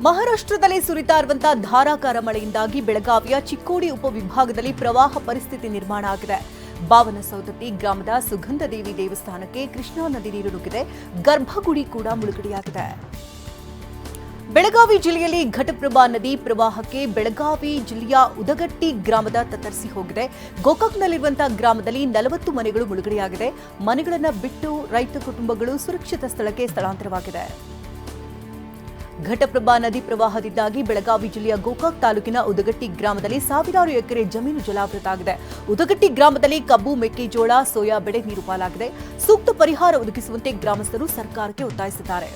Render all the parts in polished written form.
ಮಹಾರಾಷ್ಟ್ರದಲ್ಲಿ ಸುರಿತಾ ಇರುವಂತಹ ಧಾರಾಕಾರ ಮಳೆಯಿಂದಾಗಿ ಬೆಳಗಾವಿಯ ಚಿಕ್ಕೋಡಿ ಉಪವಿಭಾಗದಲ್ಲಿ ಪ್ರವಾಹ ಪರಿಸ್ಥಿತಿ ನಿರ್ಮಾಣ ಆಗಿದೆ. ಬಾವನಸೌದತ್ತಿ ಗ್ರಾಮದ ಸುಗಂಧದೇವಿ ದೇವಸ್ಥಾನಕ್ಕೆ ಕೃಷ್ಣಾ ನದಿ ನೀರು ನುಗ್ಗಿದೆ. ಗರ್ಭಗುಡಿ ಕೂಡ ಮುಳುಗಡೆಯಾಗಿದೆ. ಬೆಳಗಾವಿ ಜಿಲ್ಲೆಯಲ್ಲಿ ಘಟಪ್ರಭಾ ನದಿ ಪ್ರವಾಹಕ್ಕೆ ಬೆಳಗಾವಿ ಜಿಲ್ಲೆಯ ಉದಗಟ್ಟಿ ಗ್ರಾಮದ ತತ್ತರಿಸಿ ಹೋಗಿದೆ. ಗೋಕಾಕ್ನಲ್ಲಿರುವಂತಹ ಗ್ರಾಮದಲ್ಲಿ 40 ಮನೆಗಳು ಮುಳುಗಡೆಯಾಗಿದೆ. ಮನೆಗಳನ್ನು ಬಿಟ್ಟು ರೈತ ಕುಟುಂಬಗಳು ಸುರಕ್ಷಿತ ಸ್ಥಳಕ್ಕೆ ಸ್ಥಳಾಂತರವಾಗಿದೆ. ಘಟಪ್ರಭಾ ನದಿ ಪ್ರವಾಹದಿಂದಾಗಿ ಬೆಳಗಾವಿ ಜಿಲ್ಲೆಯ ಗೋಕಾಕ್ ತಾಲೂಕಿನ ಉದಗಟ್ಟಿ ಗ್ರಾಮದಲ್ಲಿ ಸಾವಿರಾರು ಎಕರೆ ಜಮೀನು ಜಲಾವೃತ ಆಗಿದೆ. ಉದಗಟ್ಟಿ ಗ್ರಾಮದಲ್ಲಿ ಕಬ್ಬು, ಮೆಕ್ಕೆಜೋಳ, ಸೋಯಾ ಬೆಳೆ ನೀರು ಪಾಲಾಗಿದೆ. ಸೂಕ್ತ ಪರಿಹಾರ ಒದಗಿಸುವಂತೆ ಗ್ರಾಮಸ್ಥರು ಸರ್ಕಾರಕ್ಕೆ ಒತ್ತಾಯಿಸಿದ್ದಾರೆ.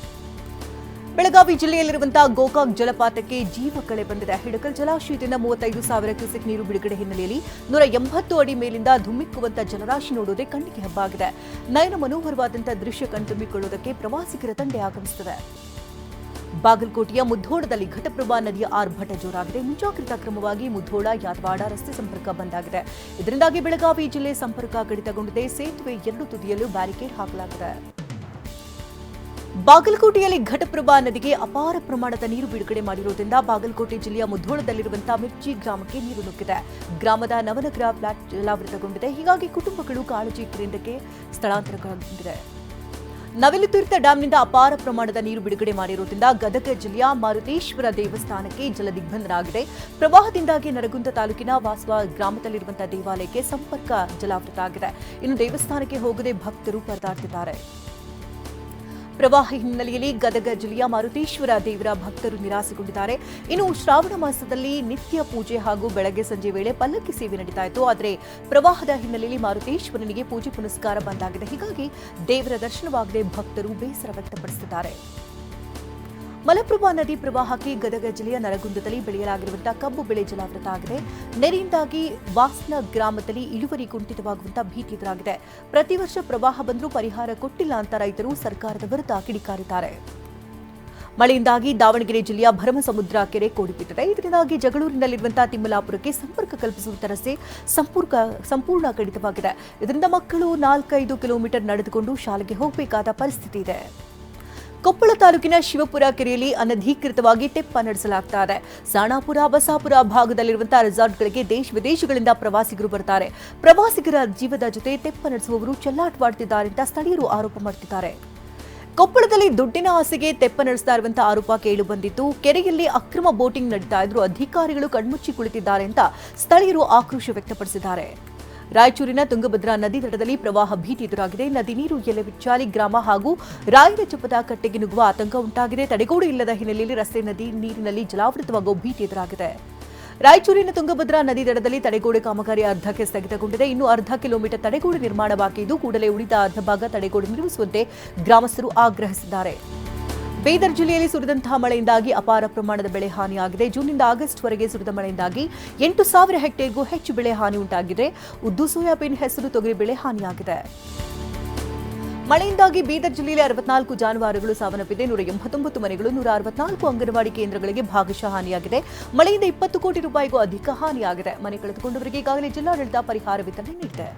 ಬೆಳಗಾವಿ ಜಿಲ್ಲೆಯಲ್ಲಿರುವಂತಹ ಗೋಕಾಕ್ ಜಲಪಾತಕ್ಕೆ ಜೀವ ಕಳೆ ಬಂದಿದೆ. ಹಿಡಕಲ್ ಜಲಾಶಯದಿಂದ 35,000 ಕ್ಯೂಸೆಕ್ ನೀರು ಬಿಡುಗಡೆ ಹಿನ್ನೆಲೆಯಲ್ಲಿ 180 ಅಡಿ ಮೇಲಿಂದ ಧುಮ್ಮಿಕ್ಕುವಂತ ಜಲರಾಶಿ ನೋಡುವುದೇ ಕಣ್ಣಿಗೆ ಹಬ್ಬಾಗಿದೆ. ನಯನ ಮನೋಹರವಾದಂತಹ ದೃಶ್ಯ ಕಣ್ತುಂಬಿಕೊಳ್ಳುವುದಕ್ಕೆ ಪ್ರವಾಸಿಗರ ತಂಡ ಆಗಮಿಸುತ್ತದೆ. ಬಾಗಲಕೋಟೆಯ ಮುಧೋಳದಲ್ಲಿ ಘಟಪ್ರಭಾ ನದಿಯ ಆರ್ಭಟ ಜೋರಾಗಿದೆ. ಮುಂಜಾಗ್ರತಾ ಕ್ರಮವಾಗಿ ಮುಧೋಳ ಯಾದವಾಡ ರಸ್ತೆ ಸಂಪರ್ಕ ಬಂದ್ ಆಗಿದೆ. ಇದರಿಂದಾಗಿ ಬೆಳಗಾವಿ ಜಿಲ್ಲೆ ಸಂಪರ್ಕ ಕಡಿತಗೊಂಡಿದೆ. ಸೇತುವೆ 2 ತುದಿಯಲ್ಲೂ ಬ್ಯಾರಿಕೇಡ್ ಹಾಕಲಾಗಿದೆ. ಬಾಗಲಕೋಟೆಯಲ್ಲಿ ಘಟಪ್ರಭಾ ನದಿಗೆ ಅಪಾರ ಪ್ರಮಾಣದ ನೀರು ಬಿಡುಗಡೆ ಮಾಡಿರುವುದರಿಂದ ಬಾಗಲಕೋಟೆ ಜಿಲ್ಲೆಯ ಮುಧೋಳದಲ್ಲಿರುವಂತಹ ಮಿರ್ಚಿ ಗ್ರಾಮಕ್ಕೆ ನೀರು ನುಗ್ಗಿದೆ. ಗ್ರಾಮದ ನವನಗರ ಫ್ಲಾಟ್ ಜಲಾವೃತಗೊಂಡಿದೆ. ಹೀಗಾಗಿ ಕುಟುಂಬಗಳು ಕಾಳಜಿ ಕೇಂದ್ರಕ್ಕೆ ಸ್ಥಳಾಂತರಗೊಂಡಿದೆ. ನವಿಲುತೀರ್ಥ ಡ್ಯಾಂನಿಂದ ಅಪಾರ ಪ್ರಮಾಣದ ನೀರು ಬಿಡುಗಡೆ ಮಾಡಿರುವುದರಿಂದ ಗದಗ ಜಿಲ್ಲೆಯ ಮಾರುತೇಶ್ವರ ದೇವಸ್ಥಾನಕ್ಕೆ ಜಲದಿಗ್ಬಂಧನವಾಗಿದೆ. ಪ್ರವಾಹದಿಂದಾಗಿ ನರಗುಂದ ತಾಲೂಕಿನ ವಾಸವ ಗ್ರಾಮದಲ್ಲಿರುವಂತಹ ದೇವಾಲಯಕ್ಕೆ ಸಂಪರ್ಕ ಜಲಾವೃತ ಆಗಿದೆ. ಇನ್ನು ದೇವಸ್ಥಾನಕ್ಕೆ ಹೋಗದೆ ಭಕ್ತರು ಪರದಾಡ್ತಿದ್ದಾರೆ. ಪ್ರವಾಹ ಹಿನ್ನೆಲೆಯಲ್ಲಿ ಗದಗ ಜಿಲ್ಲೆಯ ಮಾರುತೇಶ್ವರ ದೇವರ ಭಕ್ತರು ನಿರಾಸೆಗೊಂಡಿದ್ದಾರೆ. ಇನ್ನು ಶ್ರಾವಣ ಮಾಸದಲ್ಲಿ ನಿತ್ಯ ಪೂಜೆ ಹಾಗೂ ಬೆಳಗ್ಗೆ ಸಂಜೆ ವೇಳೆ ಪಲ್ಲಕ್ಕಿ ಸೇವೆ ನಡೀತಾ ಇತ್ತು. ಆದರೆ ಪ್ರವಾಹದ ಹಿನ್ನೆಲೆಯಲ್ಲಿ ಮಾರುತೇಶ್ವರನಿಗೆ ಪೂಜೆ ಪುನಸ್ಕಾರ ಬಂದಾಗಿದೆ. ಹೀಗಾಗಿ ದೇವರ ದರ್ಶನವಾಗದೆ ಭಕ್ತರು ಬೇಸರ ವ್ಯಕ್ತಪಡಿಸುತ್ತಿದ್ದಾರೆ. ಮಲಪ್ರಭಾ ನದಿ ಪ್ರವಾಹಕ್ಕೆ ಗದಗ ಜಿಲ್ಲೆಯ ನರಗುಂದದಲ್ಲಿ ಬೆಳೆಯಲಾಗಿರುವಂತಹ ಕಬ್ಬು ಬೆಳೆ ಜಲಾವೃತ ಆಗಿದೆ. ನೆರೆಯಿಂದಾಗಿ ವಾಸ್ನ ಗ್ರಾಮದಲ್ಲಿ ಇಳುವರಿ ಕುಂಠಿತವಾಗುವಂತಹ ಭೀತಿ ಎದುರಾಗಿದೆ. ಪ್ರತಿ ವರ್ಷ ಪ್ರವಾಹ ಬಂದರೂ ಪರಿಹಾರ ಕೊಟ್ಟಿಲ್ಲ ಅಂತ ರೈತರು ಸರ್ಕಾರದ ವಿರುದ್ಧ ಕಿಡಿಕಾರಿದ್ದಾರೆ. ಮಳೆಯಿಂದಾಗಿ ದಾವಣಗೆರೆ ಜಿಲ್ಲೆಯ ಭರಮಸಮುದ್ರ ಕೆರೆ ಕೋಡಿಬಿಟ್ಟಿದೆ. ಇದರಿಂದಾಗಿ ಜಗಳೂರಿನಲ್ಲಿರುವಂತಹ ತಿಮ್ಮಲಾಪುರಕ್ಕೆ ಸಂಪರ್ಕ ಕಲ್ಪಿಸುವ ರಸ್ತೆ ಸಂಪೂರ್ಣ ಕಡಿತವಾಗಿದೆ. ಇದರಿಂದ ಮಕ್ಕಳು 4-5 ಕಿಲೋಮೀಟರ್ ನಡೆದುಕೊಂಡು ಶಾಲೆಗೆ ಹೋಗಬೇಕಾದ ಪರಿಸ್ಥಿತಿ ಇದೆ. ಕೊಪ್ಪಳ ತಾಲೂಕಿನ ಶಿವಪುರ ಕೆರೆಯಲ್ಲಿ ಅನಧಿಕೃತವಾಗಿ ತೆಪ್ಪ ನಡೆಸಲಾಗ್ತಾ ಇದೆ. ಸಾಣಾಪುರ, ಬಸಾಪುರ ಭಾಗದಲ್ಲಿರುವಂತಹ ರೆಸಾರ್ಟ್ಗಳಿಗೆ ದೇಶ ವಿದೇಶಗಳಿಂದ ಪ್ರವಾಸಿಗರು ಬರ್ತಾರೆ. ಪ್ರವಾಸಿಗರ ಜೀವದ ಜೊತೆ ತೆಪ್ಪ ನಡೆಸುವವರು ಚೆಲ್ಲಾಟವಾಡುತ್ತಿದ್ದಾರೆ ಅಂತ ಸ್ಥಳೀಯರು ಆರೋಪ ಮಾಡುತ್ತಿದ್ದಾರೆ. ಕೊಪ್ಪಳದಲ್ಲಿ ದುಡ್ಡಿನ ಆಸೆಗೆ ತೆಪ್ಪ ನಡೆಸ್ತಾ ಇರುವಂತಹ ಆರೋಪ ಕೇಳಿ ಬಂದಿದ್ದು, ಕೆರೆಯಲ್ಲಿ ಅಕ್ರಮ ಬೋಟಿಂಗ್ ನಡೀತಾ ಇದ್ರು ಅಧಿಕಾರಿಗಳು ಕಣ್ಮುಚ್ಚಿ ಕುಳಿತಿದ್ದಾರೆ ಅಂತ ಸ್ಥಳೀಯರು ಆಕ್ರೋಶ ವ್ಯಕ್ತಪಡಿಸಿದ್ದಾರೆ. ರಾಯಚೂರಿನ ತುಂಗಭದ್ರಾ ನದಿ ತಟದಲ್ಲಿ ಪ್ರವಾಹ ಭೀತಿ ಎದುರಾಗಿದೆ. ನದಿ ನೀರು ಯಲೆವಿಚಾಲಿ ಗ್ರಾಮ ಹಾಗೂ ರಾಯರಚಪದ ಕಟ್ಟೆಗೆ ನುಗ್ಗುವ ಆತಂಕ ಉಂಟಾಗಿದೆ. ತಡೆಗೋಡೆ ಇಲ್ಲದ ಹಿನ್ನೆಲೆಯಲ್ಲಿ ರಸ್ತೆ ನದಿ ನೀರಿನಲ್ಲಿ ಜಲಾವೃತವಾಗುವ ಭೀತಿ ಎದುರಾಗಿದೆ. ರಾಯಚೂರಿನ ತುಂಗಭದ್ರಾ ನದಿ ದಡದಲ್ಲಿ ತಡೆಗೋಡೆ ಕಾಮಗಾರಿ ಅರ್ಧಕ್ಕೆ ಸ್ಥಗಿತಗೊಂಡಿದೆ. ಇನ್ನು ಅರ್ಧ ಕಿಲೋಮೀಟರ್ ತಡೆಗೋಡೆ ನಿರ್ಮಾಣ ಬಾಕಿ ಇದ್ದು ಕೂಡಲೇ ಉಳಿದ ಅರ್ಧ ಭಾಗ ತಡೆಗೋಡೆ ನಿರ್ಮಿಸುವಂತೆ ಗ್ರಾಮಸ್ಥರು ಆಗ್ರಹಿಸಿದ್ದಾರೆ. ಬೀದರ್ ಜಿಲ್ಲೆಯಲ್ಲಿ ಸುರಿದಂತಹ ಮಳೆಯಿಂದಾಗಿ ಅಪಾರ ಪ್ರಮಾಣದ ಬೆಳೆ ಹಾನಿಯಾಗಿದೆ. ಜೂನ್ನಿಂದ ಆಗಸ್ಟ್ ವರೆಗೆ ಸುರಿದ ಮಳೆಯಿಂದಾಗಿ 8,000 ಹೆಕ್ಟೇರ್ಗೂ ಹೆಚ್ಚು ಬೆಳೆ ಹಾನಿ ಉಂಟಾಗಿದೆ. ಉದ್ದು, ಸೋಯಾಬೀನ್, ಹೆಸರು, ತೊಗರಿ ಬೆಳೆ ಹಾನಿಯಾಗಿದೆ. ಮಳೆಯಿಂದಾಗಿ ಬೀದರ್ ಜಿಲ್ಲೆಯಲ್ಲಿ 64 ಜಾನುವಾರುಗಳು ಸಾವನ್ನಪ್ಪಿದೆ. 189 ಮನೆಗಳು, 164 ಅಂಗನವಾಡಿ ಕೇಂದ್ರಗಳಿಗೆ ಭಾಗಶಃ ಹಾನಿಯಾಗಿದೆ. ಮಳೆಯಿಂದ 20 ಕೋಟಿ ರೂಪಾಯಿಗೂ ಅಧಿಕ ಹಾನಿಯಾಗಿದೆ. ಮನೆ ಕಳೆದುಕೊಂಡವರಿಗೆ ಈಗಾಗಲೇ ಜಿಲ್ಲಾಡಳಿತ ಪರಿಹಾರ ವಿತರಣೆ ನೀಡಿದೆ.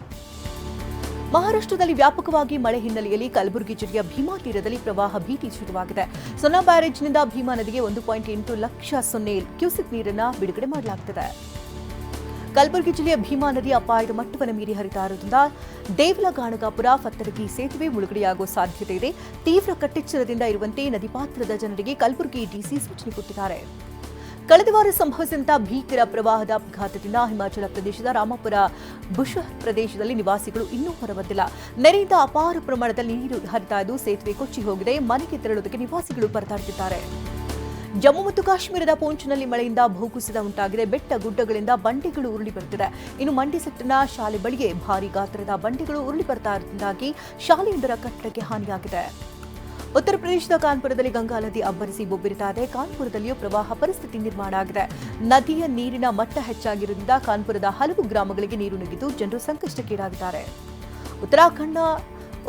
ಮಹಾರಾಷ್ಟ್ರದಲ್ಲಿ ವ್ಯಾಪಕವಾಗಿ ಮಳೆ ಹಿನ್ನೆಲೆಯಲ್ಲಿ ಕಲಬುರಗಿ ಜಿಲ್ಲೆಯ ಭೀಮಾ ತೀರದಲ್ಲಿ ಪ್ರವಾಹ ಭೀತಿ ಶುರುವಾಗಿದೆ. ಸೊನ್ನಾ ಬ್ಯಾರೇಜ್ನಿಂದ ಭೀಮಾ ನದಿಗೆ 1.8 ಲಕ್ಷ ಕ್ಯೂಸೆಕ್ ನೀರನ್ನು ಬಿಡುಗಡೆ ಮಾಡಲಾಗುತ್ತಿದೆ. ಕಲಬುರಗಿ ಜಿಲ್ಲೆಯ ಭೀಮಾ ನದಿ ಅಪಾಯದ ಮಟ್ಟವನ್ನು ಮೀರಿ ಹರಿತಾ ಇರುವುದರಿಂದ ದೇವಲಗಾಣಗಾಪುರ ಫತ್ತರಗಿ ಸೇತುವೆ ಮುಳುಗಡೆಯಾಗುವ ಸಾಧ್ಯತೆ ಇದೆ. ತೀವ್ರ ಕಟ್ಟೆಚ್ಚರದಿಂದ ಇರುವಂತೆ ನದಿ ಪಾತ್ರದ ಜನರಿಗೆ ಕಲಬುರಗಿ ಡಿಸಿ ಸೂಚನೆ ಕೊಟ್ಟಿದ್ದಾರೆ. ಕಳೆದ ವಾರ ಸಂಭವಿಸಿದಂತಹ ಭೀಕರ ಪ್ರವಾಹದ ಆಘಾತದಿಂದ ಹಿಮಾಚಲ ಪ್ರದೇಶದ ರಾಮಪುರ ಬುಷಹರ್ ಪ್ರದೇಶದಲ್ಲಿ ನಿವಾಸಿಗಳು ಇನ್ನೂ ಹೊರಬಂದಿಲ್ಲ. ನೆರೆಯಿಂದ ಅಪಾರ ಪ್ರಮಾಣದಲ್ಲಿ ನೀರು ಹರಿತಾ ಇದ್ದು ಸೇತುವೆ ಕೊಚ್ಚಿ ಹೋಗಿದೆ. ಮನೆಗೆ ತೆರಳುವುದಕ್ಕೆ ನಿವಾಸಿಗಳು ಪರದಾಡುತ್ತಿದ್ದಾರೆ. ಜಮ್ಮು ಮತ್ತು ಕಾಶ್ಮೀರದ ಪೂಂಚ್ನಲ್ಲಿ ಮಳೆಯಿಂದ ಭೂಕುಸಿತ ಉಂಟಾಗಿದೆ. ಬೆಟ್ಟ ಗುಡ್ಡಗಳಿಂದ ಬಂಡೆಗಳು ಉರುಳಿ ಬರುತ್ತಿದೆ. ಇನ್ನು ಮಂಡಿ ಸೆಕ್ಟರ್ನ ಶಾಲೆ ಬಳಿಗೆ ಭಾರೀ ಗಾತ್ರದ ಬಂಡೆಗಳು ಉರುಳಿ ಬರ್ತಾ ಇರುವುದರಿಂದಾಗಿ ಶಾಲೆಯೊಂದರ ಕಟ್ಟಡಕ್ಕೆ ಹಾನಿಯಾಗಿದೆ. ಉತ್ತರ ಪ್ರದೇಶದ ಕಾನ್ಪುರದಲ್ಲಿ ಗಂಗಾ ನದಿ ಅಬ್ಬರಿಸಿ ಬೊಬ್ಬಿರುತ್ತಾ ಇದೆ. ಕಾನ್ಪುರದಲ್ಲಿಯೂ ಪ್ರವಾಹ ಪರಿಸ್ಥಿತಿ ನಿರ್ಮಾಣ ಆಗಿದೆ. ನದಿಯ ನೀರಿನ ಮಟ್ಟ ಹೆಚ್ಚಾಗಿರುವುದರಿಂದ ಕಾನ್ಪುರದ ಹಲವು ಗ್ರಾಮಗಳಿಗೆ ನೀರು ನುಗ್ಗಿದ್ದು ಜನರು ಸಂಕಷ್ಟಕ್ಕೀಡಾಗಿದ್ದಾರೆ. ಉತ್ತರಾಖಂಡ್ನ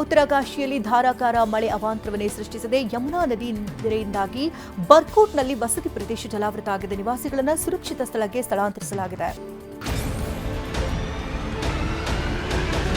ಉತ್ತರಕಾಶಿಯಲ್ಲಿ ಧಾರಾಕಾರ ಮಳೆ ಅವಾಂತರವನ್ನೇ ಸೃಷ್ಟಿಸಿದೆ. ಯಮುನಾ ನದಿ ನೆರೆಯಿಂದಾಗಿ ಬರ್ಕೋಟ್ನಲ್ಲಿ ವಸತಿ ಪ್ರದೇಶ ಜಲಾವೃತ ಆಗಿದೆ. ನಿವಾಸಿಗಳನ್ನು ಸುರಕ್ಷಿತ ಸ್ಥಳಕ್ಕೆ ಸ್ಥಳಾಂತರಿಸಲಾಗಿದೆ.